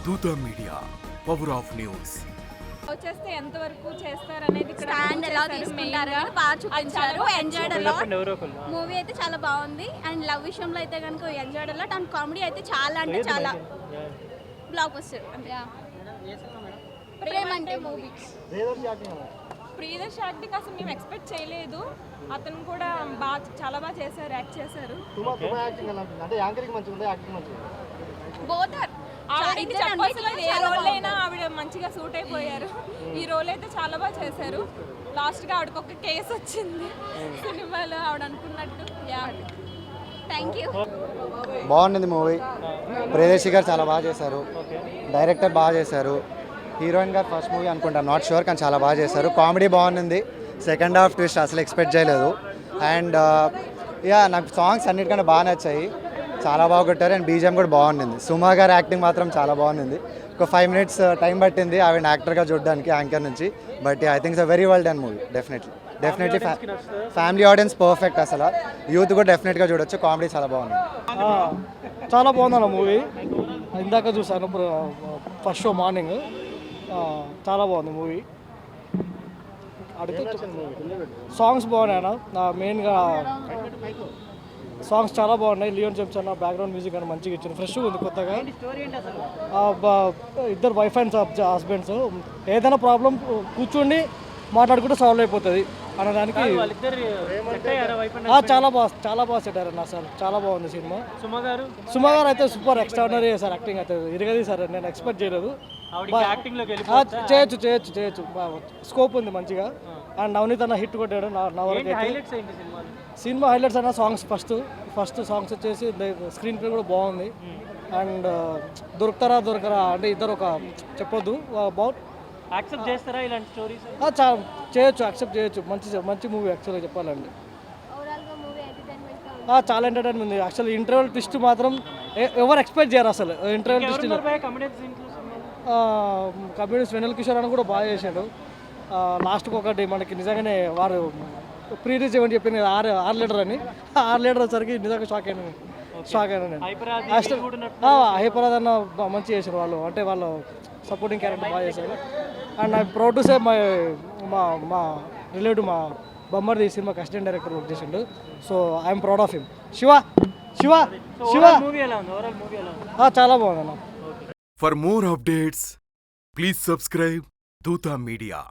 దూత media, power of news. వచ్చేస్తే ఎంత వరకు చేస్తారు అనేది స్టాండ్ ఎలా తీసుకుంటారు అనేది బాగా చూపించారు. Enjoyed a lot. మూవీ అయితే చాలా బాగుంది. అండ్ లవ్ విషయంలో అయితే కనుక ఎంజాయ్డ్ అలాట్. అండ్ కామెడీ అయితే చాలా అంటే చాలా బ్లాక్ బస్టర్. ప్రేమ అంటే మూవీ. ప్రియదర్శి యాక్టింగ్ అసలు మేము ఎక్స్పెక్ట్ చేయలేదు. అతను కూడా చాలా బాగా చేశారు, యాక్ట్ చేశారు. Both are. ఇది చెప్పాల్సిన ఏ రోల్ అయినా ఆవిడ మంచిగా సూట్ అయిపోయారు. ఈ రోల్ అయితే చాలా బాగా చేశారు. లాస్ట్గా ఆవిడకి ఒక కేసు వచ్చింది సినిమాలో ఆవిడ అనుకున్నట్టు. Thank you. బాగుంది మూవీ. ప్రియదర్శి గారు చాలా బాగా చేశారు, డైరెక్టర్ బాగా చేశారు, హీరోయిన్ గారు ఫస్ట్ మూవీ అనుకుంటా, నాట్ షూర్, కానీ చాలా బాగా చేశారు. కామెడీ బాగుంది. సెకండ్ హాఫ్ ట్విస్ట్ అసలు ఎక్స్పెక్ట్ చేయలేదు. అండ్ నాకు సాంగ్స్ అన్నిటికన్నా బాగా నచ్చాయి, చాలా బాగా కొట్టారు. అండ్ బీజిఎం కూడా బాగుంది. సుమా గారి యాక్టింగ్ మాత్రం చాలా బాగుంది. ఒక 5 minutes టైం పట్టింది ఆవిడ యాక్టర్గా చూడడానికి యాంకర్ నుంచి. But I think it's a very well done movie. Definitely family audience perfect. అసలు యూత్ కూడా డెఫినెట్గా చూడొచ్చు. కామెడీ చాలా బాగుంది. చాలా బాగుందన్న మూవీ. ఇందాక చూసాను ఫస్ట్ షో మార్నింగ్. చాలా బాగుంది మూవీ. అడిగితే సాంగ్స్ బాగున్నాయన్న. మెయిన్గా సాంగ్స్ చాలా బాగున్నాయి. లియోన్ జేమ్స్ అన్న బ్యాక్గ్రౌండ్ మ్యూజిక్ అని మంచిగా ఇచ్చింది. ఫ్రెష్గా ఉంది కొత్తగా. ఇద్దరు వైఫ్ అండ్ హస్బెండ్స్ ఏదైనా ప్రాబ్లం కూర్చొని మాట్లాడుకుంటే సాల్వ్ అయిపోతుంది అన్నదానికి చాలా బాగా సెట్ అయ్యారు అసలు. చాలా బాగుంది సినిమా. సుమ గారు అయితే సూపర్ ఎక్స్ట్రాడినరీ చేశారు. యాక్టింగ్ అయితే ఇరగది సార్, నేను ఎక్స్పెక్ట్ చేయలేదు. చేయొచ్చు స్కోప్ ఉంది మంచిగా. అండ్ నవనీత్ అన్న హిట్ కొట్టాడు. నా వరకు సినిమా హైలైట్స్ అన్న ఫస్ట్ సాంగ్స్ వచ్చేసి స్క్రీన్ ప్లే కూడా బాగుంది. అండ్ దొరకరా అంటే ఇద్దరు ఒక చెప్పొద్దు అబౌట్ యాక్సెప్ట్ చేస్తారా ఇలాంటి స్టోరీస్? యాక్సెప్ట్ చేయొచ్చు. మంచి మూవీ యాక్చువల్గా చెప్పాలండి. చాలా ఎంటర్టైన్మెంట్ ఉంది. యాక్చువల్లీ ఇంటర్వెల్ ట్విస్ట్ మాత్రం ఎవరు ఎక్స్పెక్ట్ చేయరు అసలు. ఇంటర్వెల్ ట్విస్ట్ కమ్యూనిస్ట్ వెన్నెల కిషోర్ అని కూడా బాగా చేశాడు. లాస్ట్కి ఒకటి మనకి నిజంగానే వారు ప్రీ రిలీజ్ ఏమని చెప్పింది కదా, 6 లీటర్ అని. 6 లీటర్ వచ్చరికి నిజంగా షాక్ అయినా నేను. హైపరాజ్ అన్న మంచి చేశారు వాళ్ళు. అంటే వాళ్ళు సపోర్టింగ్ క్యారెక్టర్ బాగా చేశారు. And I proud to say మా రిలేటివ్ మా బొమ్మర్ది ఈ సినిమాకి అసిస్టెంట్ డైరెక్టర్ వర్క్ చేసిండు. So I'm proud of him. Shiva చాలా బాగుంది అన్న. For more updates, please subscribe Dutta Media.